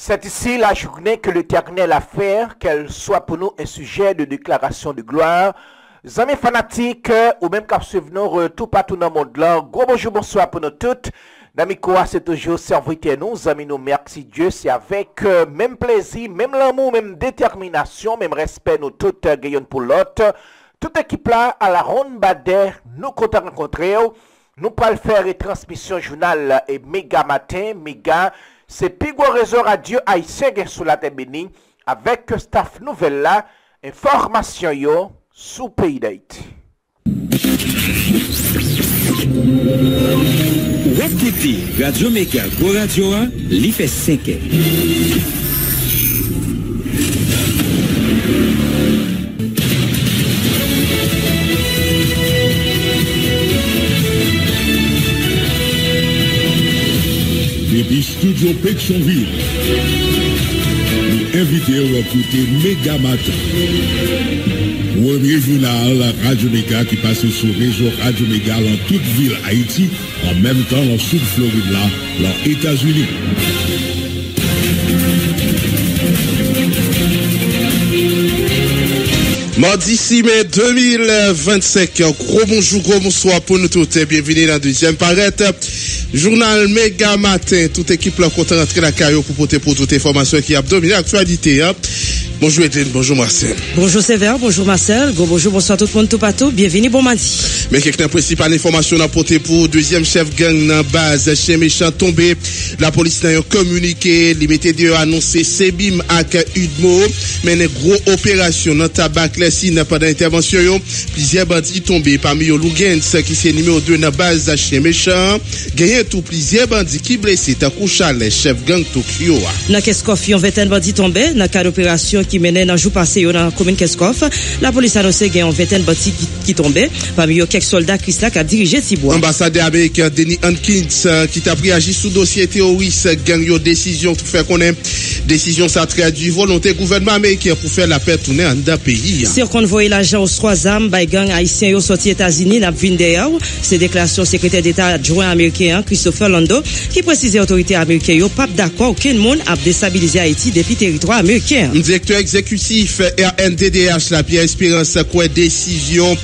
C'est ici la journée que l'Éternel a fait, qu'elle soit pour nous un sujet de déclaration de gloire. Amis fanatiques, ou même qui suivent nous tout partout dans le monde là, gros bonjour, bonsoir pour nous toutes. D'amis quoi, c'est toujours serviteur nous, amis nous, merci Dieu, c'est avec même plaisir, même l'amour, même détermination, même respect nous toutes gagnons pour l'autre. Toute équipe là, à la ronde badet, nous comptons rencontrer, nous pourrons faire une transmission journal et méga matin, méga. C'est Pigou Réseau Radio Haïtien sous la terre bénie avec staff nouvelle là, information yo sous pays d'Haïti. Écoutez Radio Méga Go Radio 1, l'y fait 5 ans. Depuis Studio Pétionville, nous invitons à écouter Méga Matin. Premier journal Radio Méga qui passe sur le réseau Radio Méga dans toute ville Haïti, en même temps dans Sud Floride là, dans les États-Unis. Mardi 6 mai 2025, gros bonjour, gros bonsoir pour nous tous et bienvenue dans la deuxième parette. Journal Méga Matin, toute équipe là content rentrer la caillou pour porter pour toute information qui a dominé l'actualité. Bonjour Etienne, bonjour Marcel. Bonjour Sévère, bonjour Marcel, bonjour, bonsoir tout le monde, tout partout, bienvenue, bon mardi. Mais quelques principales informations à porter pour deuxième chef gang dans base, chien méchant tombé, la police n'a communiqué, limité de annoncé Sebim ak Udmo, mais une grosse opération dans tabac Lessine pendant intervention, plusieurs bandits tombés parmi eux Lougens qui s'est numéro 2 dans base chien méchant, gagné tout plusieurs bandits qui blessés, t'as couché les chef gang Tokyo. Dans Keskof, yon 20 bandits tombés, dans cadre opération qui menait dans jour passé dans la commune Keskof, la police a annoncé qu'il y a 20 bandits qui tombaient, parmi eux quelques soldats qui a dirigé Tibois. Ambassadeur américain Denis Hankins qui t'a pris agir sous dossier terroriste gang yo décision pour faire connaître décision ça traduit volonté gouvernement américain pour faire la paix tourner en d'un pays. Si on convoie l'agent aux 3 armes by gang haïtien yo sorti États-Unis n'a vinn derrière, c'est déclaration secrétaire d'État adjoint américain Christopher Lando qui précise autorité américaine yo pas d'accord aucun monde a déstabiliser Haïti depuis territoire américain. Directeur exécutif RNDDH la Pierre Espérance quoi décision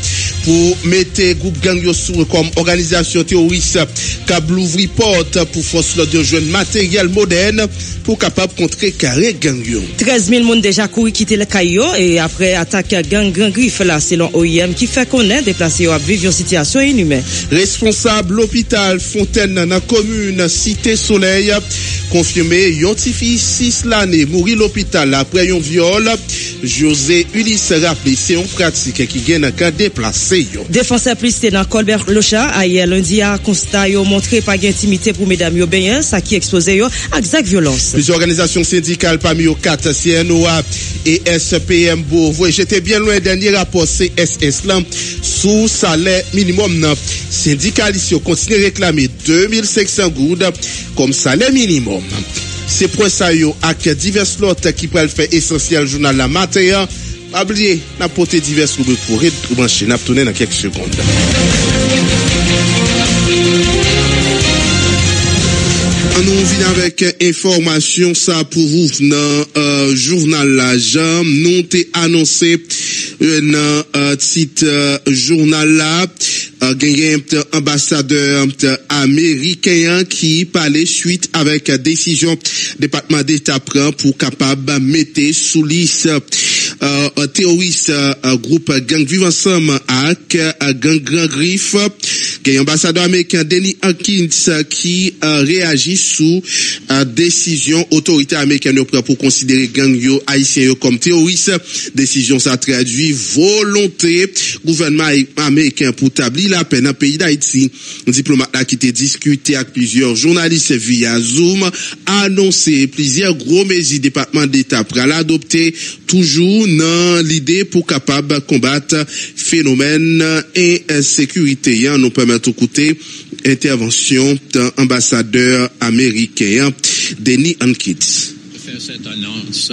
pour mettre groupe gang yo sous comme organisation terroriste câble ouvri porte pour force de jeunes matériel moderne pour capable contrer carré gang yo. 13 000 monde déjà couru quitter le Caillou et après attaque gang griffe là selon OIM qui fait connaître déplacé à vivre une situation inhumaine. Responsable l'hôpital Fontaine dans la commune Cité Soleil confirmé yon ti fi 6 l'année mourir l'hôpital après un viol. José Ulysse rappelé c'est une pratique qui gagne dans cas déplacé yo. Défenseur police dans Colbert Locha hier lundi a constat yo montré pas d'intimité pour mesdames yo ben ça qui exposé yo à exact violence. Plusieurs organisations syndicales parmi eux 4 CNOA et SPM Beauvais j'étais bien loin dernier rapport CSS là sous salaire minimum syndicalistes continuent à réclamer 2500 goudes comme salaire minimum. C'est pour ça yo ak divers lots qui pourraient faire essentiel journal la matin. Pas oublier n'a porter divers rubriques pour brancher n'a tourner dans quelques secondes. Nous venons avec information ça pour vous dans journal la jam nous t'ai annoncé dans titre journal là gagné ambassadeur américain qui parlait suite avec décision département d'État prend pour capable mettre sous liste terroriste groupe gang vivre ensemble avec gang Grand Griffe gagné ambassadeur américain Denis Hankins qui réagit sous décision autorité américaine pour considérer gang yo haïtien yo comme terroriste décision ça traduit volonté gouvernement américain pour établir la paix dans le pays d'Haïti. Un diplomate qui a discuté avec plusieurs journalistes via Zoom a annoncé plusieurs gros mesures département d'État pour l'adopter toujours dans l'idée pour capable combattre phénomène insécurité. Nous permettre d'écouter intervention d'un ambassadeur américain Denis Hankins. fait cette annonce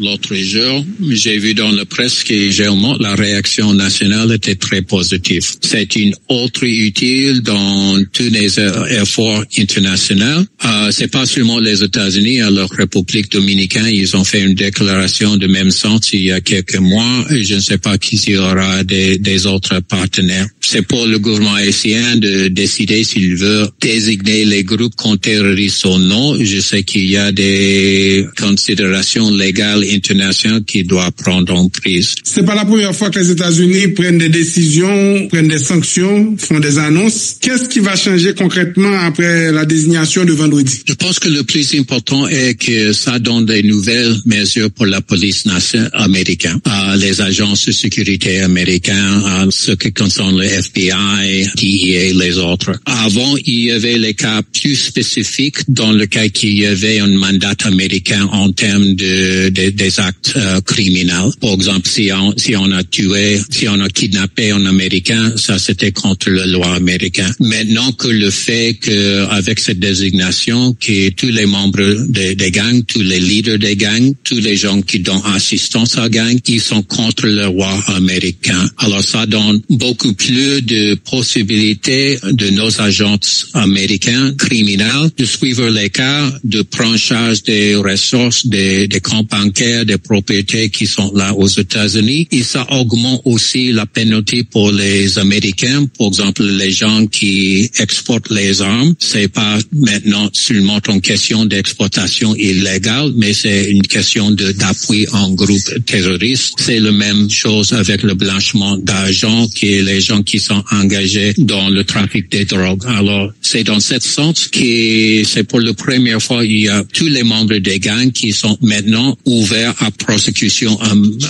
l'autre jour, j'ai vu dans la presse que généralement la réaction nationale était très positive. C'est une autre utile dans tous les efforts internationaux. C'est pas seulement les États-Unis, à la République dominicaine, ils ont fait une déclaration de même sens il y a quelques mois. Et je ne sais pas qui y aura des autres partenaires. C'est pour le gouvernement haïtien de décider s'il veut désigner les groupes comme terroristes ou non. Je sais qu'il y a des considérations légales internationales qui doivent prendre en prise. C'est pas la première fois que les États-Unis prennent des décisions, prennent des sanctions, font des annonces. Qu'est-ce qui va changer concrètement après la désignation de vendredi? Je pense que le plus important est que ça donne des nouvelles mesures pour la police nationale américaine, les agences de sécurité américaines, ce qui concerne le FBI, DEA, les autres. Avant, il y avait les cas plus spécifiques dans le cas qu'il y avait un mandat américain en termes des actes criminels. Par exemple, si on a tué, si on a kidnappé un Américain, ça c'était contre la loi américaine. Maintenant que le fait qu'avec cette désignation, que tous les membres des gangs, tous les leaders des gangs, tous les gens qui donnent assistance à gang, ils sont contre le loi américain. Alors ça donne beaucoup plus de possibilités de nos agents américains criminels de suivre les cas, de prendre charge des ressources, des comptes bancaires, des propriétés qui sont là aux États-Unis. Et ça augmente aussi la pénalité pour les Américains. Par exemple, les gens qui exportent les armes, c'est pas maintenant seulement une question d'exploitation illégale, mais c'est une question d'appui en groupe terroriste. C'est la même chose avec le blanchiment d'argent que les gens qui sont engagés dans le trafic des drogues. Alors, c'est dans ce sens que c'est pour la première fois, il y a tous les membres des gangs qui sont maintenant ouverts à prosecution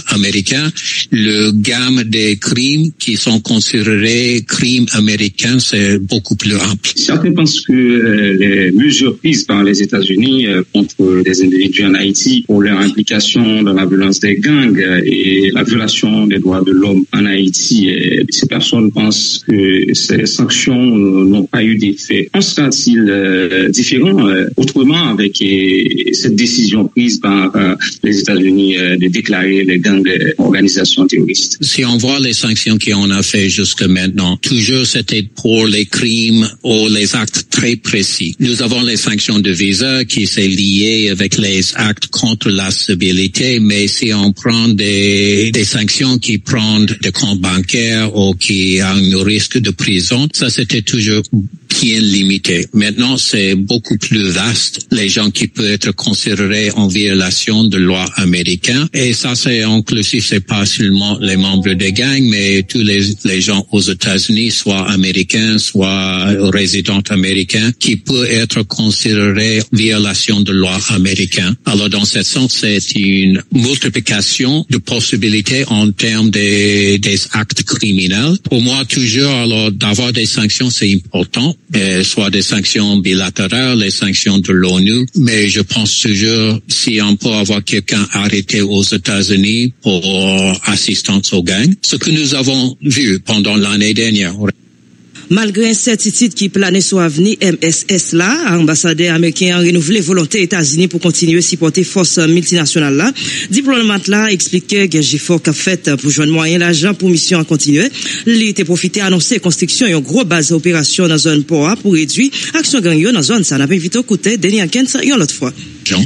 américaine. Le gamme des crimes qui sont considérés crimes américains, c'est beaucoup plus ample. Certains pensent que les mesures prises par les États-Unis contre des individus en Haïti pour leur implication dans la violence des gangs et la violation des droits de l'homme en Haïti, ces personnes pensent que ces sanctions n'ont pas eu d'effet. En sera-t-il différent autrement avec cette décision prise par les États-Unis de déclarer les gangs organisations terroristes? Si on voit les sanctions qu'on a fait jusqu'à maintenant, toujours c'était pour les crimes ou les actes très précis. Nous avons les sanctions de visa qui s'est lié avec les actes contre la stabilité, mais si on prend des sanctions qui prennent des comptes bancaires ou qui ont un risque de prison, ça c'était toujours bien limité. Maintenant, c'est beaucoup plus vaste, les gens qui peuvent être considérés en violation de loi américaine. Et ça, c'est inclusif, c'est pas seulement les membres des gangs, mais tous les gens aux États-Unis, soit américains, soit résidents américains, qui peuvent être considérés violation de loi américaine. Alors, dans ce sens, c'est une multiplication de possibilités en termes des actes criminels. Pour moi, toujours, alors, d'avoir des sanctions, c'est important. Soit des sanctions bilatérales, les sanctions de l'ONU, mais je pense toujours si on peut avoir quelqu'un arrêté aux États-Unis pour assistance aux gangs, ce que nous avons vu pendant l'année dernière. Malgré incertitude qui planait sur l'avenir MSS là, ambassadeur américain a renouvelé volonté États-Unis pour continuer à supporter force multinationale là. Diplomate là expliquait que j'ai fort qu'a fait pour joindre moyen l'argent pour mission à continuer. Il était profité à annoncer construction et une grosse base d'opération dans zone POA pour réduire action gang dans zone ça n'a pas vite côté Denis Ankens une autre fois. Jean.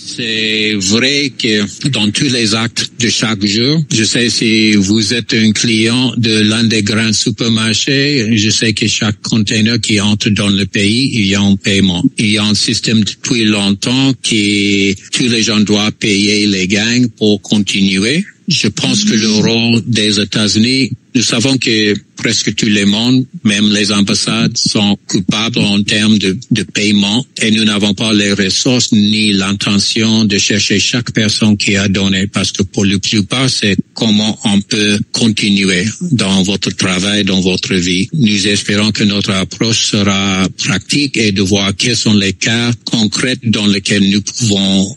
C'est vrai que dans tous les actes de chaque jour, je sais si vous êtes un client de l'un des grands supermarchés, je sais que chaque container qui entre dans le pays, il y a un paiement. Il y a un système depuis longtemps que tous les gens doivent payer les gangs pour continuer. Je pense que le rôle des États-Unis, nous savons que presque tout le monde, même les ambassades, sont coupables en termes de paiement et nous n'avons pas les ressources ni l'intention de chercher chaque personne qui a donné parce que pour la plupart, c'est comment on peut continuer dans votre travail, dans votre vie. Nous espérons que notre approche sera pratique et de voir quels sont les cas concrets dans lesquels nous pouvons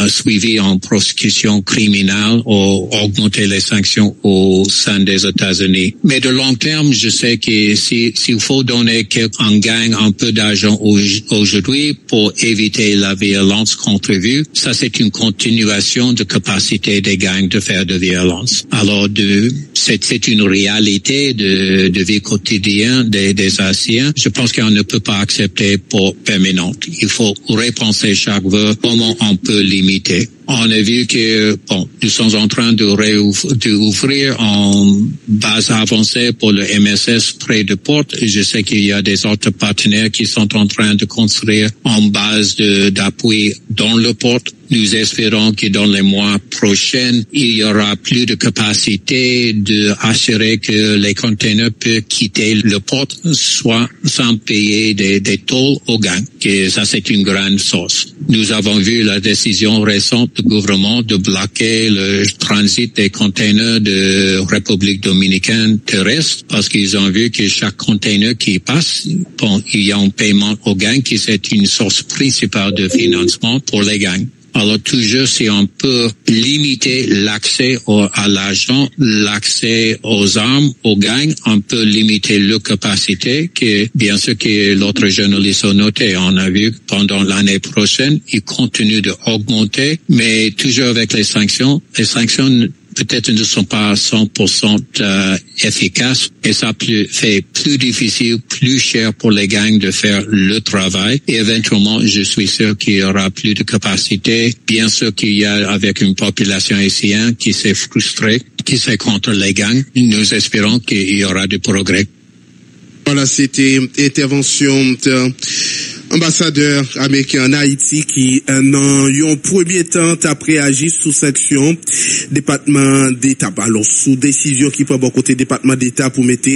suivre en prosecution criminelle ou augmenter les sanctions au sein des États-Unis. Mais de long terme, terme, je sais que s'il faut donner un gain un peu d'argent aujourd'hui pour éviter la violence contrevue, ça c'est une continuation de capacité des gangs de faire de violence. Alors c'est une réalité de vie quotidienne des Haïtiens. Je pense qu'on ne peut pas accepter pour permanente. Il faut repenser chaque fois comment on peut limiter. On a vu que, nous sommes en train d'ouvrir en base avancée pour le MSS près de Porte. Je sais qu'il y a des autres partenaires qui sont en train de construire en base d'appui dans le Porte. Nous espérons que dans les mois prochains, il y aura plus de capacité d'assurer que les containers peuvent quitter le port soit sans payer des tolls aux gangs. Que ça, c'est une grande source. Nous avons vu la décision récente du gouvernement de bloquer le transit des containers de République dominicaine terrestre parce qu'ils ont vu que chaque container qui passe, il y a un paiement aux gangs qui c'est une source principale de financement pour les gangs. Alors toujours, si on peut limiter l'accès à l'argent, l'accès aux armes, aux gangs, on peut limiter leur capacité, que bien sûr que l'autre journaliste a noté, on a vu pendant l'année prochaine, ils continuent d'augmenter, mais toujours avec les sanctions peut-être ne sont pas 100% efficaces et ça fait plus difficile, plus cher pour les gangs de faire le travail et éventuellement, je suis sûr qu'il y aura plus de capacité. Bien sûr qu'il y a avec une population haïtienne qui s'est frustrée, qui s'est contre les gangs. Nous espérons qu'il y aura du progrès. Voilà, c'était intervention ambassadeur américain en Haïti qui dans un premier temps a réagi sous section département d'État. Alors sous décision qui prend bon côté département d'État pour mettre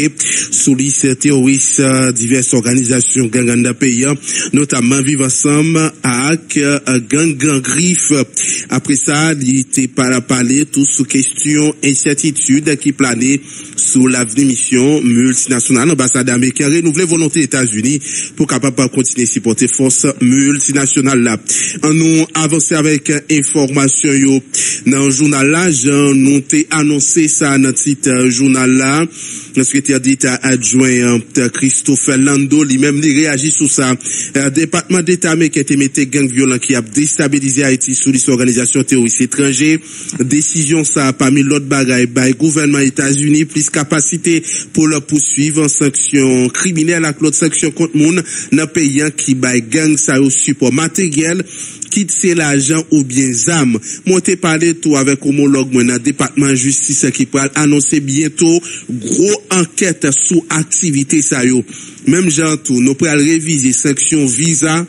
sous liste terroriste diverses organisations gang dans pays, notamment Vivre Ensemble avec gang Griffe. Après ça, il était parler tout sous question incertitude qui planait sous l'avenir mission multinationale. Ambassadeur américain renouvelé volonté des États-Unis pour capable continuer porter force multinationale là. On nous avancer avec information yo dans le journal là, nous t'ai annoncé ça dans titre journal là. Le secrétaire d'État adjoint Christopher Lando lui-même réagit sur ça. Département d'État américain te mette gang violent qui a déstabilisé Haïti sous les organisations terroristes étrangères. Décision ça parmi l'autre bagaille by gouvernement États-Unis plus capacité pour le poursuivre en sanction criminelle avec l'autre sanction contre moun dans pays qui by gang ça au support matériel quitte c'est l'argent ou bien zam. Moi t'ai parlé tout avec homologue moi dans département justice qui va annoncer bientôt gros enquête sous activité ça yo. Même genre tout nous pourrons réviser sanction visa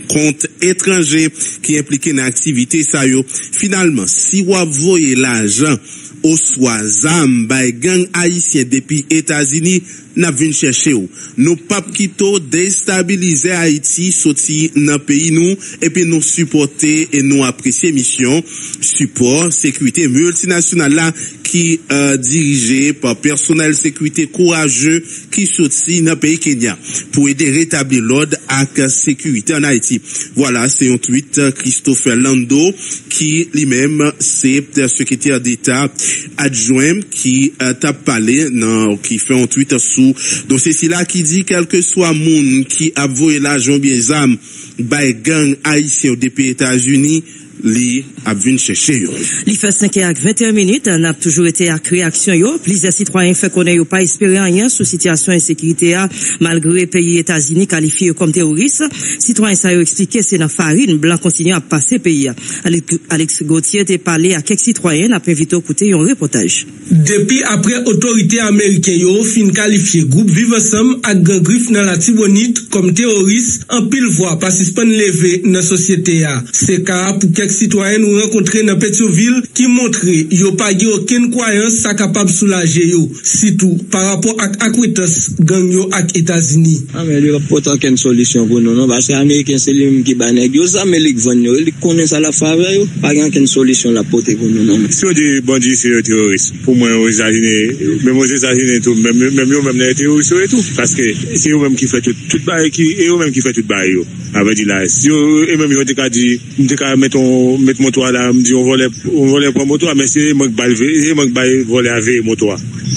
compte étranger qui impliqué dans activité ça yo. Finalement si vous voyez l'argent au soit zam by gang haïtien depuis États-Unis n'a vinn chercher ou nous pas quito déstabiliser Haïti sorti dans pays nous et puis nous supporter et nous apprécier mission support sécurité multinationale là qui dirigé par personnel sécurité courageux qui sorti dans pays Kenya pour aider rétablir l'ordre et sécurité en Haïti. Voilà, c'est un tweet Christopher Lando qui lui-même c'est secrétaire d'État adjoint qui t'a parlé qui fait un tweet sous donc c'est là qui dit quel que soit monde qui a volé l'argent bien zam by gang haïtien depuis États-Unis li a vinn chercher yo. Li fait 5h21 minutes, n'a toujours été à réaction yo. Plusieurs citoyens fait connaître yo pas espérer rien sous situation insécurité malgré pays États-Unis qualifié comme terroriste. Citoyens ça yo expliqué c'est dans farine blanc continue à passer pays. Alex Gauthier t'a parlé à quelques citoyens n'a invité écouter un reportage. Depuis après autorité américaine yo fin qualifié groupe Vivre Ensemble ak gang Griffe dans la Tibonite comme terroriste en pile voix participant levé dans société a. C'est cas pour quelques citoyens nous rencontrer dans Pétionville qui montre yo pas aucune croyance ça capable soulager yo surtout par rapport à acquittance gang yo ak États-Unis. Mais il y a pas aucune solution pour nous non parce que américain c'est lui qui banèg yo ça Amérique vend yo il connaît ça la faveur yo pas aucune solution la porter pour nous non. Si on dit bandit c'est terroriste pour moi aux États-Unis même aux États-Unis tout même yo même les terroristes et tout parce que c'est eux même qui fait tout bail qui et eux même qui fait tout bail yo avec dit là si eux même yo dit mettre on met moto là, me dit on volait pour moto, mais c'est manque voler avec moto.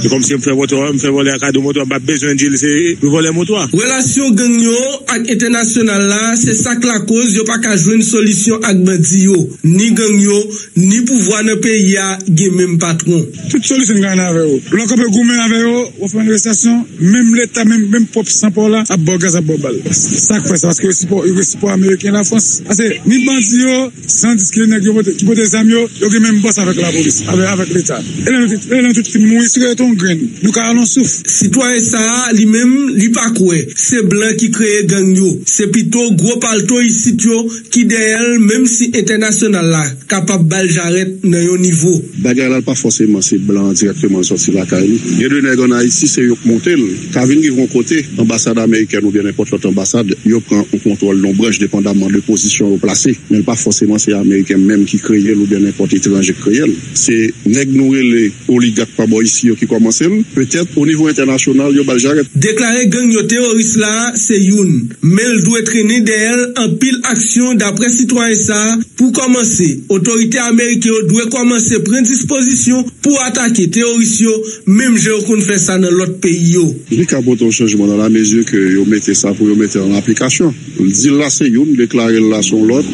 Et comme si me fait voler à cadeau moto, pas besoin de dire c'est voler moto. Relation gang yo ak international là, c'est ça que la cause yo pas ka jouer une solution ak bandi yo. Ni gang yo, ni pouvoir dans pays a gen même patron. Toute solution gang avec eux. L'on peut goumer avec eux, on fait une arrestation, même l'état même propre sans pour là, à bogaz à bobal. Ça fait ça parce que c'est pour américain la France. Parce que ni bandi yo sans discriminer qui peut des amis yo même boss avec la police, avec l'état. Et là tout film mourir sur ton grain. Nous allons souffre. Citoyen ça lui-même li pas quoi. C'est blanc qui crée gang yo. C'est plutôt gros palto ici yo qui derrière même si international là capable bal j'arrête dans yo niveau. Bagarre là pas forcément c'est blanc directement sorti la caille. Il y a deux nègres en Haïti c'est yo monter. Quand ils vont côté ambassade américaine ou bien n'importe quelle ambassade, yo prend un contrôle nombreux dépendamment de position au placé. Mais pas forcément c'est américain même qui crée ou bien n'importe étranger qui crée. C'est nèg nou les oligarques pas boy ici qui commencent peut-être au niveau international yo bal j'arrête. Déclarer gang yo terroriste là c'est youn. Mais il doit traîner derrière en pile action d'après citoyen ça. Pour commencer, autorité américaine doit commencer prendre disposition pour attaquer terroristes yo, même je qu'on fait ça dans l'autre pays yo. Il y a un changement dans la mesure que yo mettez ça pour yo mettre en application. Il dit là c'est youn, déclarer là son l'autre,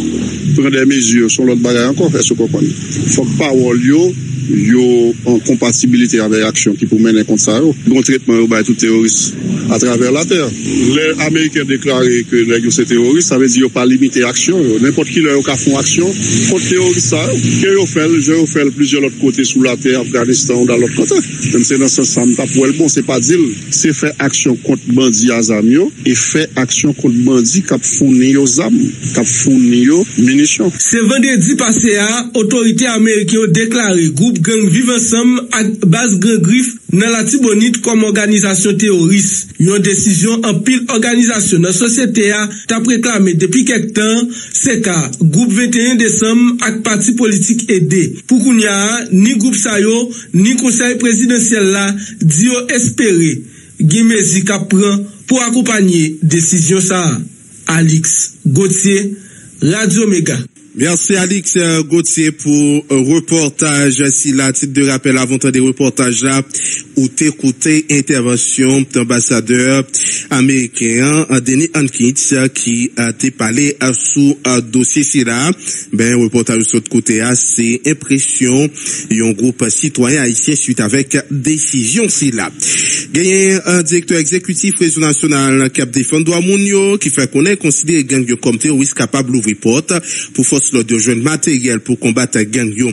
prendre des mesures sur l'autre bagaille encore, est-ce que vous comprenez? Faut que parole yo en compatibilité avec l'action qui pour mener contre ça bon traitement au tout terroriste à travers la terre. Les Américains déclaré que les c'est terroriste, ça veut dire pas limiter action, n'importe qui leur a font action contre terroriste ça que yo fait plusieurs autres côtés sous la terre, Afghanistan ou dans l'autre côté. Même c'est dans ce sens ça pour bon c'est pas dire c'est faire action contre bandits azamio et faire action contre bandits qui fournir aux armes, qui fournir munitions. C'est vendredi passé à autorité américaine déclaré groupe gang vivent ensemble à base Grand Griffe dans la Tibonite comme organisation terroriste. Une décision en pile organisation dans la société a t'a réclamé depuis quelque temps, c'est qu'à groupe 21 décembre avec parti politique aidé. Pour qu'on y a ni groupe Sayo, ni conseil présidentiel là, dit espérer Guimezi qu'a prend pour accompagner décision ça. Alix Gauthier, Radio Méga. Merci Alix Gauthier pour reportage. Si la titre de rappel avant des reportages là, où t'écouter intervention d'ambassadeur américain Denis Hankins qui a été parlé sous dossier si là. Ben reportage de côté a c'est impression un groupe citoyen haïtien suite avec décision si là. Gagné un directeur exécutif réseau national Cap défendre droit Mounio qui fait connaître considérer gang comme terroriste capable d'ouvrir porte pour force de jeunes matériel pour combattre gang yo.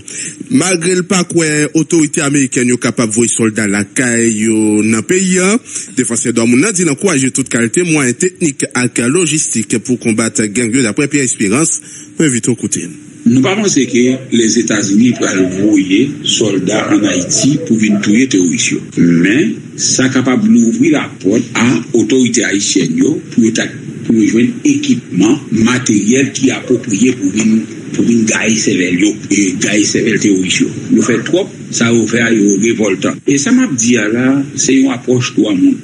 Malgré le pas quoi autorité américaine yo capable voyer soldats la caille yo dans pays défenseur droit moun dit encourager toute qualité moyens techniques et logistique pour combattre gang yo d'après Pierre Espérance invite au côté. Nous pas penser que les États-Unis peuvent envoyer soldats en Haïti pour venir tuer terroristes. Mais ça capable d'ouvrir la porte à autorité haïtienne pour joindre équipement matériel qui est approprié pour venir gagner sévère et gagner sévère terroristes. Nous fait trop, ça va faire révoltant. Et ça m'a dit là, c'est une approche tout à monde.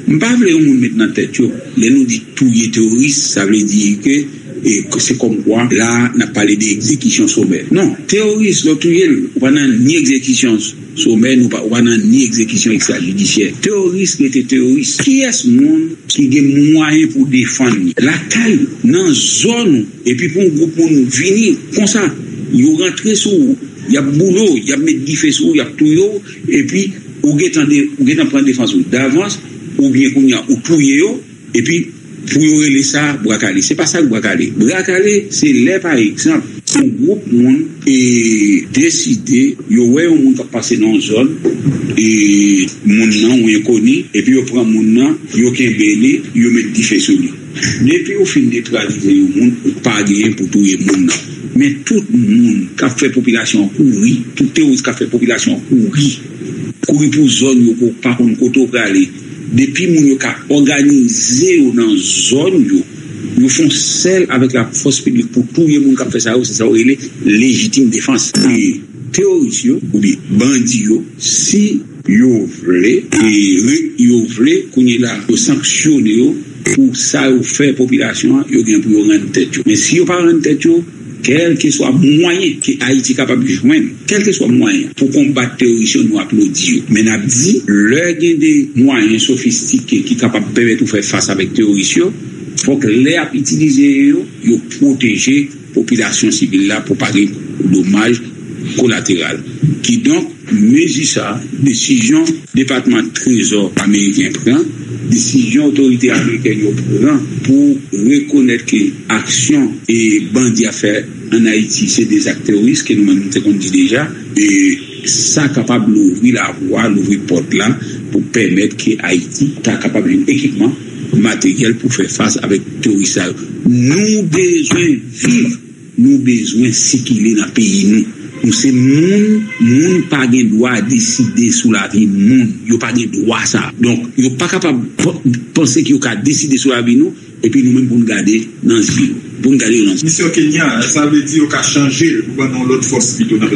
M'pas vle on mettre dans tête yo, les nous dit tuer terroriste, ça veut dire que et c'est comme quoi là n'a parlé d'exécution sommaire. Non, terroriste le tuer, on pas ni exécution sommaire, nous pas ni exécution extrajudiciaire. Terroriste était terroriste. Qui est ce monde qui a des moyens pour défendre la taille dans zone et puis pour un groupe nous venir comme ça, ils rentrer sous, il y a boulot, il y a mettre du feu sous, il y a tout et puis ou getan prendre défense d'avance ou bien qu'on y a ou touyer et puis pour y ça bracalé. C'est pas ça bracalé. Bracalé c'est les par exemple un groupe monde et décider yo ouais un monde qui passer dans une zone et monde nan ou connu et puis yo prend monde nan yo kembele yo met du feu sur lui. Depuis au fin neutraliser le monde pas gagner pour tout le monde. Mais tout le monde qui a fait population courir, tout terroriste qui a fait population courir pour zone yo pour pas qu'on côté pour aller. Depuis moun yo ka organisé dans zone yo font celle avec la force publique pour tout le monde qui a fait ça, c'est ça est légitime défense. Et terroristes ou bien bandits si yo vle qu'on y là sanctionner pour ça ou faire population yo gain pour rendre tête. Mais si yo pas rendre tête quel que soit moyen que Haïti capable de joindre, quel que soit moyen pour combattre terrorisme, nous applaudissons. Mais nous avons dit, l'heure des moyens sophistiqués qui sont capables de permettre de faire face avec terrorisme, il faut que les utiliser, ils protéger la population civile là pour pas de dommages collatéraux. Qui donc, mesure ça, décision département trésor américain prend, décision autorité américaine prend pour reconnaître que action et bandits à faire en Haïti, c'est des actes terroristes que nous-mêmes nous dit déjà, et ça capable d'ouvrir la voie, l'ouvrir porte là, pour permettre que Haïti soit capable d'un équipement matériel pour faire face avec terroristes. Nous besoin vivre, nous besoin sécurité dans le pays nous. Nous c'est moun pas de droit décider sur la vie moun, yo pas de droit ça. Donc yo pas capable penser qu'il y a décider sur la vie nous et puis nous même pour nous garder dans le pour nous garder dans Monsieur Kenya, ça veut dire qu'on a changé pour dans l'autre force plutôt dans la